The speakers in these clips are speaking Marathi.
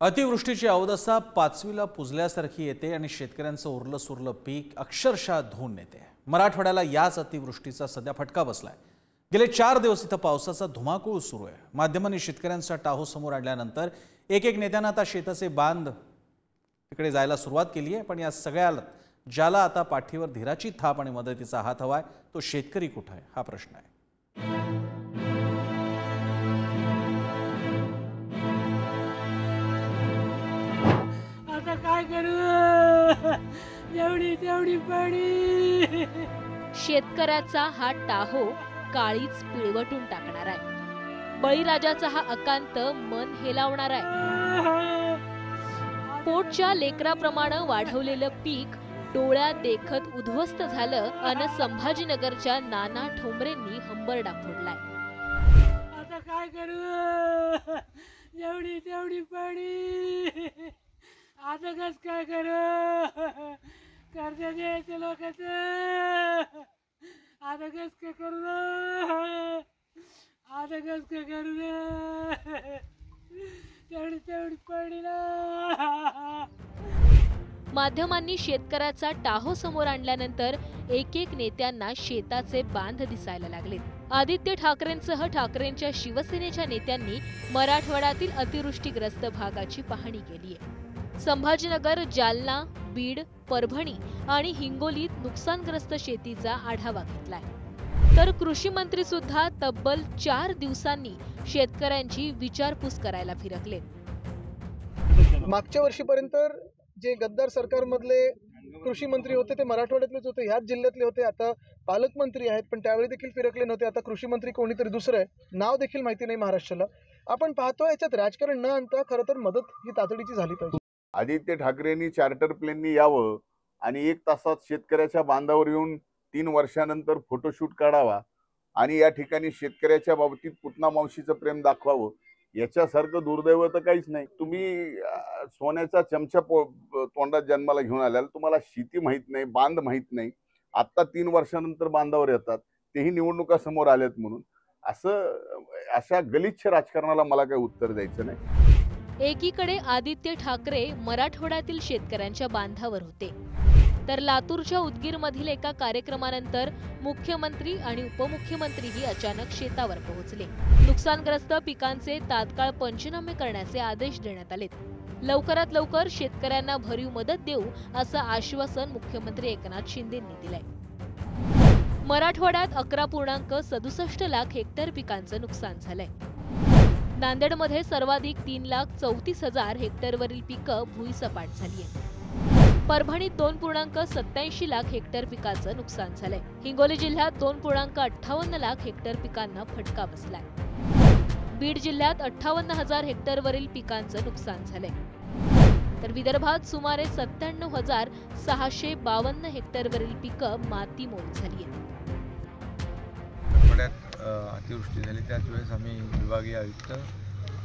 अतिवृष्टीची अवदसा पाचवीला पुजल्यासारखी येते आणि शेतकऱ्यांचं उरलं सुरलं पीक अक्षरशः धुवून नेते। मराठवाड्याला याच अतिवृष्टीचा सध्या फटका बसलाय। गेले 4 दिवस इथं पावसाचा धुमाकूळ सुरू आहे। माध्यमांनी शेतकऱ्यांचा टाहो समोर आणल्यानंतर एक नेत्यांना आता शेताचे बांध तिकडे जायला सुरुवात केली आहे। पण या सगळ्याला ज्याला आता पाठीवर धीराची थाप आणि मदतीचा हात हवाय तो शेतकरी कुठे आहे हा प्रश्न आहे। काय करू एवढी तेवढी पाणी। शेतकऱ्याचा हा टाहो काळीच पिळवटून टाकणार आहे। बळीराजाचा हा अकांत मन हेलावणार आहे। पोटच्या लेकराप्रमाणे वाढवलेलं पीक डोळ्यात देखत उद्ध्वस्त झालं अन संभाजीनगरच्या नाना ठोंबरेंनी हंबरडा फोडलाय। आता काय करू एवढी तेवढी पाणी। आता कस काय करू कर्ज द्यायचं लोकांचं। आता कस काय करू आता कस काय करू तेवढी तेवढी पाणी ना। माध्यमांनी शेतकऱ्याचा टाहो समोर आणल्यानंतर एक नेत्यांना शेताचे बांध दिसायला लागलेत। आदित्य ठाकरेंसह ठाकरेंच्या शिवसेनेच्या नेत्यांनी मराठवाड्यातील अतिवृष्टीग्रस्त भागाची पाहणी केली आहे। संभाजीनगर, जालना, बीड, परभणी आणि हिंगोलीत नुकसानग्रस्त शेतीचा आढावा घेतलाय। तर कृषी मंत्री सुद्धा तब्बल 4 दिवसांनी शेतकऱ्यांची विचारपूस करायला फिरकले। मागच्या वर्षीपर्यंत जे गद्दार सरकारमधले कृषी मंत्री होते ते मराठवाड्यातलेच होते, ह्याच जिल्ह्यातले होते। आता पालकमंत्री आहेत पण त्यावेळी देखील फिरकले नव्हते। आता कृषी मंत्री कोणीतरी दुसरं आहे, नाव देखील माहिती नाही महाराष्ट्राला। आपण पाहतो याच्यात राजकारण न आणता खरं तर मदत ही तातडीची झाली पाहिजे। आदित्य ठाकरेंनी चार्टर प्लेननी यावं आणि 1 तासात शेतकऱ्याच्या बांधावर येऊन 3 वर्षानंतर फोटोशूट काढावा आणि या ठिकाणी शेतकऱ्याच्या बाबतीत पुतना मावशीचं प्रेम दाखवावं, याच्यासारखं दुर्दैव तर काहीच नाही। तुम्ही सोन्याचा चमचा तोंडात जन्माला घेऊन आल्याला तुम्हाला शेती माहित नाही, बांध माहित नाही। आता 3 वर्षानंतर बांधावर येतात, तेही निवडणुका समोर आल्यात म्हणून। अशा गलिच्छ राजकारणाला मला काही उत्तर द्यायचं नाही। एकीकडे आदित्य ठाकरे मराठवाड्यातील शेतकऱ्यांच्या बांधावर होते, तर लातूरच्या उदगीरमधील एका कार्यक्रमानंतर मुख्यमंत्री आणि उपमुख्यमंत्रीही अचानक शेतावर पोहोचले। नुकसानग्रस्त पिकांचे तात्काळ पंचनामे करण्याचे आदेश देण्यात आले। लवकरात लवकर शेतकऱ्यांना भरीव मदत देऊ असं आश्वासन मुख्यमंत्री एकनाथ शिंदेंनी दिलंय। मराठवाड्यात 11.67 लाख हेक्टर पिकांचं नुकसान झालंय। नांदेडमध्ये सर्वाधिक 3,34,000 हेक्टरवरील पिकं भुईसपाट झाली आहेत। परभणीत 2.87 लाख हेक्टर पिकाचं नुकसान झालंय। हिंगोली जिल्ह्यात 2.58 लाख हेक्टर पिकांना फटका बसलाय। बीड जिल्ह्यात 58,000 हेक्टरवरील पिकांचं नुकसान झालंय। तर विदर्भात सुमारे 97,652 हेक्टरवरील पिकं मातीमोल झाली आहेत। अतिवृष्टी झाली त्याच वेळेस आम्ही विभागीय आयुक्त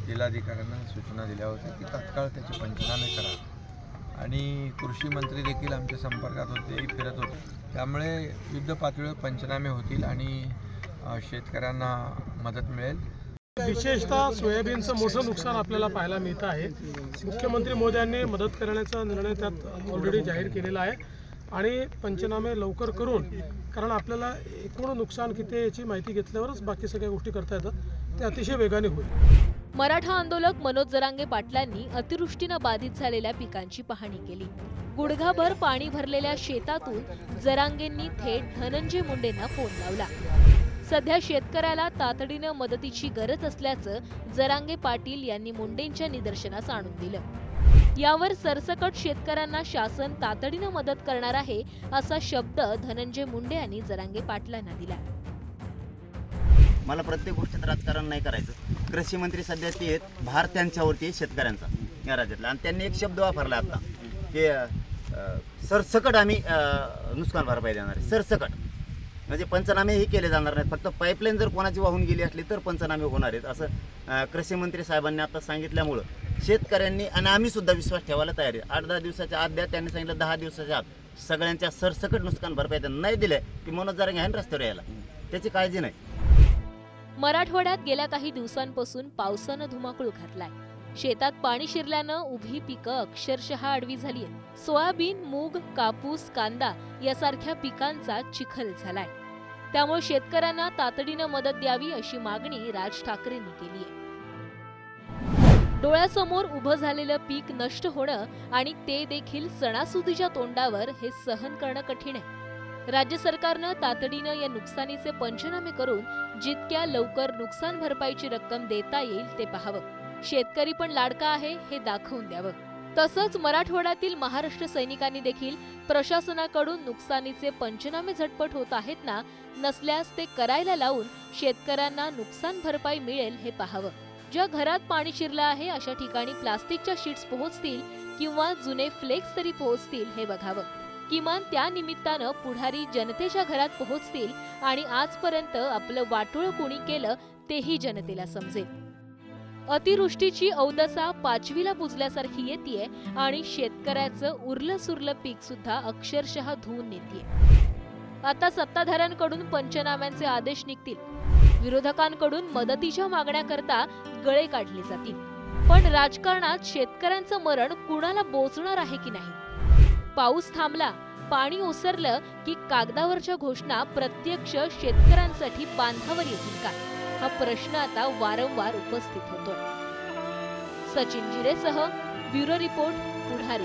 जिल्हाधिकाऱ्यांना सूचना दिल्या होत्या की तात्काळ त्याचे पंचनामे करा आणि कृषी मंत्री देखील आमच्या संपर्कात होते, फिरत होते। त्यामुळे युद्ध पातळीवर पंचनामे होतील आणि शेतकऱ्यांना मदत मिळेल। विशेषतः सोयाबीनचं मोठं नुकसान आपल्याला पाहायला मिळतं आहे। मुख्यमंत्री मोदयांनी मदत करण्याचा निर्णय त्यात ऑलरेडी जाहीर केलेला आहे आणि पंचनामे लवकर करून, कारण आपल्याला एकूण नुकसान किती आहे याची माहिती घेतल्यावरच बाकी सगळ्या गोष्टी करता येतात, ते अतिशय वेगाने होईल। मराठा आंदोलक मनोज जरांगे पाटलांनी अतिवृष्टीनं बाधित झालेल्या पिकांची पाहणी केली। गुडघाभर पाणी भरलेल्या शेतातून जरांगेंनी थेट धनंजय मुंडेंना फोन लावला। सध्या शेतकऱ्याला तातडीनं मदतीची गरज असल्याचं जरांगे पाटील यांनी मुंडेंच्या निदर्शनास आणून दिलं। यावर सरसकट शेतकऱ्यांना शासन तातडीनं मदत करणार आहे असा शब्द धनंजय मुंडे यांनी जरांगे पाटलांना दिला। मला प्रत्येक गोष्टीत राजकारण नाही करायचं। कृषी मंत्री सध्या ते आहेत, भार त्यांच्यावरती आहे शेतकऱ्यांचा या राज्यातला, आणि त्यांनी एक शब्द वापरला आता की सरसकट आम्ही नुकसान भरपाई देणार आहे। सरसकट म्हणजे पंचनामेही केले जाणार नाहीत, फक्त पाईपलाईन जर कोणाची वाहून गेली असली तर पंचनामे होणार आहेत असं कृषी मंत्री साहेबांनी आता सांगितल्यामुळं शेतकऱ्यांनी आणि आम्ही सुद्धा विश्वास ठेवायला तयार आहे। 8-10 दिवसाच्या आत द्या, त्यांनी सांगितलं 10 दिवसाच्या आत सगळ्यांच्या सरसकट नुकसान भरपाई नाही दिले की मनोज जरांगे आहे रस्त्यावर यायला, त्याची काळजी नाही। मराठवाड्यात गेल्या काही दिवसांपासून पावसानं धुमाकूळ घातलाय। शेतात पाणी शिरल्यानं उभी पिकं अक्षरशः आडवी झालीय. सोयाबीन, मूग, कापूस, कांदा यासारख्या पिकांचा चिखल झालाय. त्यामुळे शेतकऱ्यांना तातडीनं मदत द्यावी अशी मागणी राज ठाकरेंनी केली आहे. डोळ्यासमोर उभं झालेलं पीक नष्ट होणं आणि ते देखील सणासुदीच्या तोंडावर हे सहन करणं कठीण आहे. राज्य सरकारनं तातडीनं या नुकसानीचे पंचनामे करून जितक्या लवकर नुकसान भरपाईची रक्कम देता येईल ते पाहावं. शेतकरी पण लाडका आहे हे दाखवून द्यावं. तसंच मराठवाड्यातील महाराष्ट्र सैनिकांनी देखील प्रशासनाकडून नुकसानीचे पंचनामे झटपट होत आहेत ना, नसल्यास ते करायला लावून शेतकऱ्यांना नुकसान भरपाई मिळेल हे पाहावं. ज्या घरात पाणी शिरलं आहे अशा ठिकाणी प्लास्टिकच्या शीट्स पोहोचतील किंवा जुने फ्लेक्स तरी पोहोचतील हे बघावं. किमान त्या निमित्तानं पुढारी जनतेच्या घरात पोहोचतील आणि आजपर्यंत आपलं वाटोळं कोणी केलं तेही जनतेला समजेल. अतिवृष्टीची औदसा 5वीला पुजल्यासारखी येतेय आणि शेतकऱ्याचं उरलं सुरलं पीक सुद्धा अक्षरशः धुवून नेतेय. आता सत्ताधाऱ्यांकडून पंचनाम्यांचे आदेश निघतील. विरोधकांकडून मदतीच्या मागण्याकरता गळे काढले जातील. पण राजकारणात शेतकऱ्यांचं मरण कुणाला बोचणार आहे की नाही? पाऊस थांबला, पाणी ओसरलं की कागदावरच्या घोषणा प्रत्यक्ष शेतकऱ्यांसाठी बांधावर येतील का? हा प्रश्न आता वारंवार उपस्थित होतो. सचिन जिरेसह ब्युरो रिपोर्ट, पुढारी.